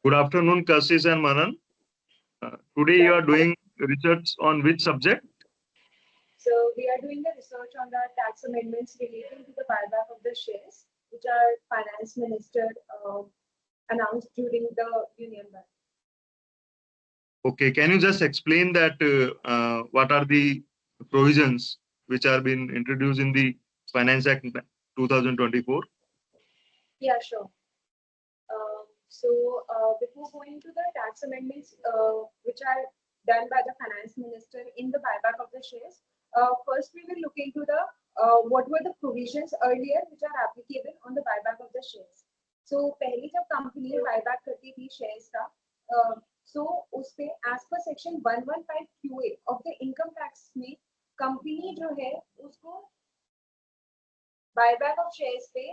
Good afternoon, Kassis and Manan. Today you are doing research on which subject? So we are doing the research on the tax amendments relating to the buyback of the shares, which our finance minister announced during the union budget. Okay, can you just explain that what are the provisions which are being introduced in the Finance Act 2024? Yeah, sure. Before going to the tax amendments which are done by the finance minister in the buyback of the shares, first we will look into the what were the provisions earlier which are applicable on the buyback of the shares. So पहले जब company buyback करती थी shares का, so उसपे as per section 115 QA of the income tax में company जो है उसको बायबैक ऑफ शेयर्स पे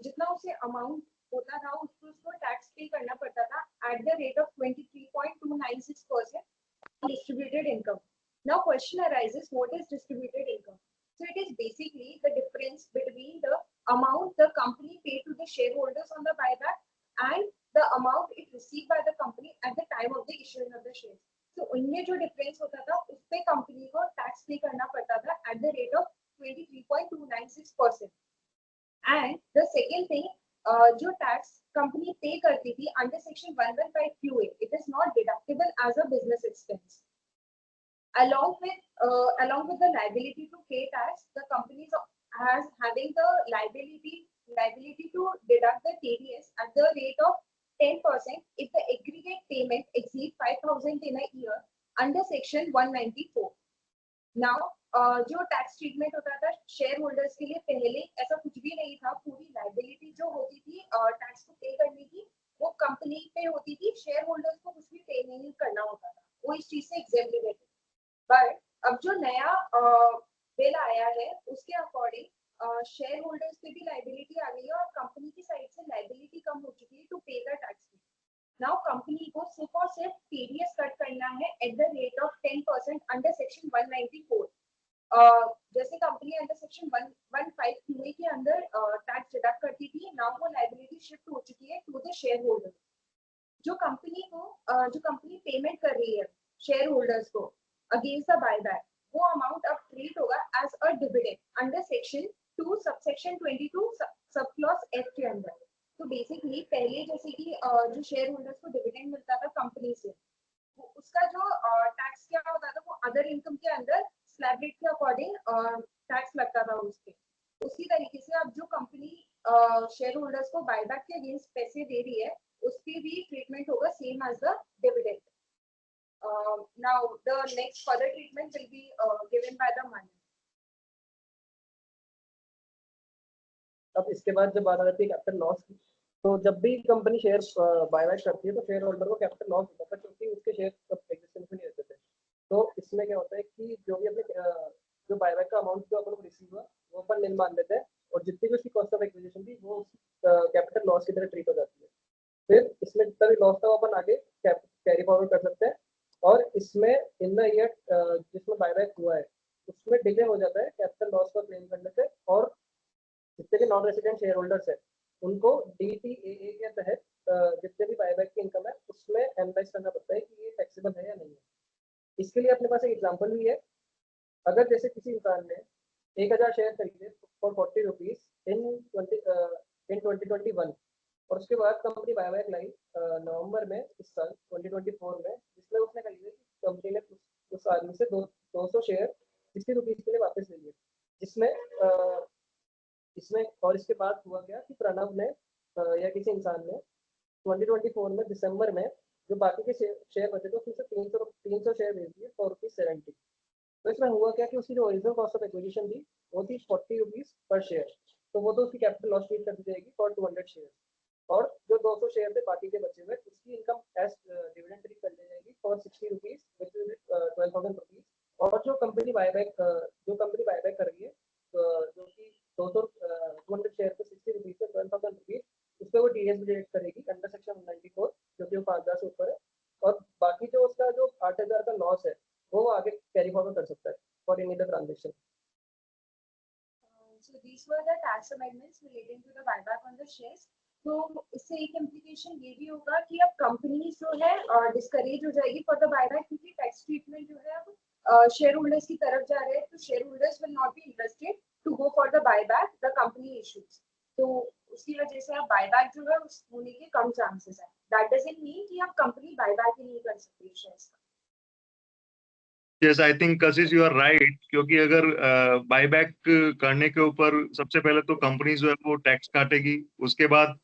जितना उसे अमाउंट होता था उसको टैक्स पे करना पड़ता था at the rate of 23.296% distributed income. Now question arises, what is distributed income? So it is basically the difference between the amount the company paid to the shareholders on the buyback and the amount it received by the company at the time of the issuing of the shares. So उनमें जो difference होता था उस पे company को tax पे करना पड़ता था at the rate of 23.296%. And the second thing, जो टैक्स कंपनी पे करती थी under section 115 QA, it is not deductible as a business expense. Along with the liability to pay tax, the companies has having the liability to deduct the TDS at the rate of 10% if the aggregate payment exceeds 5,000 in a year under section 194. Now जो tax treatment होता था share holders के लिए पहले ऐसा कुछ भी नहीं था. पूरी लाइबिलिटी जो होती थी टैक्स को पे करने की वो कंपनी पे होती थी. शेयर होल्डर्स को कुछ भी पे नहीं करना होता था, वो इस चीज से एग्जेम्प्टेड. बट अब जो नया बिल आया है उसके अकॉर्डिंग शेयर होल्डर्स पे भी लाइबिलिटी आ गई है और कंपनी की साइड से लाइबिलिटी कम हो चुकी है टू पे द टैक्स. नाउ कंपनी को सिर्फ और सिर्फ टीडीएस कट करना है at the rate of 10% under section 194. जैसे कंपनी अंडर सेक्शन 115 QA के अंदर टैक्स डिडक्ट करती थी, नाउ वो लाइबिलिटी शिफ्ट हो चुकी है टू द शेयर होल्डर. जो कंपनी पेमेंट कर रही है शेयर होल्डर्स को अगेंस्ट द बायबैक, वो अमाउंट अब ट्रीट होगा as a dividend under section 2 subsection 22 sub clause F के अंदर. तो बेसिकली पहले जैसे कि जो शेयर होल्डर्स को डिविडेंड मिलता था कंपनी से, उसका जो टैक्स क्या होता था वो अदर इनकम के अंदर स्लैब रेट के अकॉर्डिंग टैक्स लगता था उस पे. उसी तरीके से अब जो कंपनी शेयर होल्डर्स को बायबैक के अगेंस्ट पैसे दे रही है उस पे भी ट्रीटमेंट होगा same as the dividend. Now the next further treatment will be given by the money. अब इसके बाद जब बात आती है कैपिटल लॉस की, तो जब भी कंपनी शेयर बायबैक करती है तो शेयर होल्डर को कैपिटल लॉस होता है क्योंकि उसके शेयर एग्जिस्टेंस में नहीं रहते थे. तो इसमें क्या होता है कि जो भी अपने जो बायबैक का अमाउंट जो अपन को रिसीव हुआ वो अपन निल मान लेते हैं और जितनी भी उसकी कॉस्ट ऑफ एक्विजिशन थी वो कैपिटल लॉस की तरह ट्रीट हो जाती है. फिर इसमें जितना भी लॉस था वो अपन आगे कैरी फॉरवर्ड कर सकते हैं. और इसमें इन द ईयर जिसमें बायबैक हुआ है उसमें डिले हो जाता है कैपिटल लॉस का क्लेम करने से. और जितने भी नॉन रेसिडेंट शेयर होल्डर्स है उनको DTAA के तहत जितने भी बायबैक की इनकम है उसमें एनालाइज करना पड़ता है कि ये टैक्सेबल है या नहीं है. इसके लिए अपने पास एक एग्जांपल भी है. अगर जैसे किसी इंसान ने 1000 शेयर खरीदे फॉर 40 रुपीज इन 2021 और उसके बाद कंपनी बायबैक लाई नवंबर में इस साल 2024 में, जिसमें उसने खरीदे कि कंपनी ने उस आदमी से 200 शेयर 60 रुपीज के लिए वापस ले लिए. जिसमें इसमें और इसके बाद हुआ क्या कि प्रणव ने या किसी इंसान ने 2024 में दिसंबर में जो बाकी के शेयर बचे थे उसमें से 300 शेयर बेच दिए फॉर ₹70. तो इसमें हुआ क्या कि उसकी जो ओरिजिनल कॉस्ट ऑफ एक्विजिशन थी वो थी 40 रुपीज पर शेयर. तो वो तो उसकी कैपिटल लॉस ट्रीट कर दी जाएगी फॉर 200 शेयर. और जो 200 शेयर थे बाकी के बचे हुए उसकी इनकम एज डिविडेंड ट्रीट कर दी जाएगी for 60 rupees which is 12,000 rupees. और जो कंपनी बायबैक कर रही है जो कि 200 शेयर पे 60 रुपीज से 12,000 रुपीज उस पर वो TDS डिडक्ट करेगी अंडर सेक्शन 194 जो कि वो 5,000 से ऊपर है. और बाकी जो उसका जो 8,000 का लॉस है वो आगे कैरी फॉरवर्ड कर सकता है for any other transaction. So these were the tax amendments relating to the buyback on the shares. तो इससे एक इम्प्लीकेशन ये भी होगा कि अब कंपनी जो है डिस्करेज हो जाएगी फॉर द बायबैक, क्योंकि टैक्स ट्रीटमेंट जो है अब शेयर होल्डर्स की तरफ जा रहे हैं, तो share holders will not be interested to go for the buyback, the company issues. तो उसकी वजह से अब बायबैक जो है उस होने के कम चांसेस है। दैट डजंट मीन कि आप कंपनी बायबैक ही नहीं कर सकते शेयर्स का। Yes, I think Kashish you are right, क्योंकि अगर बायबैक करने के ऊपर सबसे पहले तो कंपनी जो है वो टैक्स काटेगी, उसके बाद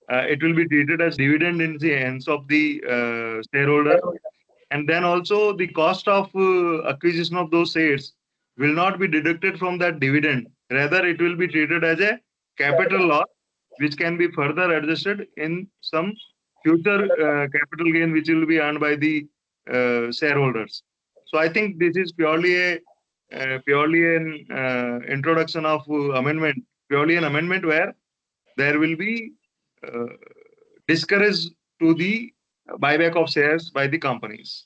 it will be treated as dividend in the hands of the shareholder, and then also the cost of acquisition of those shares will not be deducted from that dividend. Rather, it will be treated as a capital loss, which can be further adjusted in some future capital gain, which will be earned by the shareholders. So I think this is purely an introduction of amendment, purely an amendment where there will be discourage to the buyback of shares by the companies.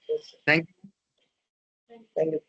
Yes, sir. Thank you. Thank you.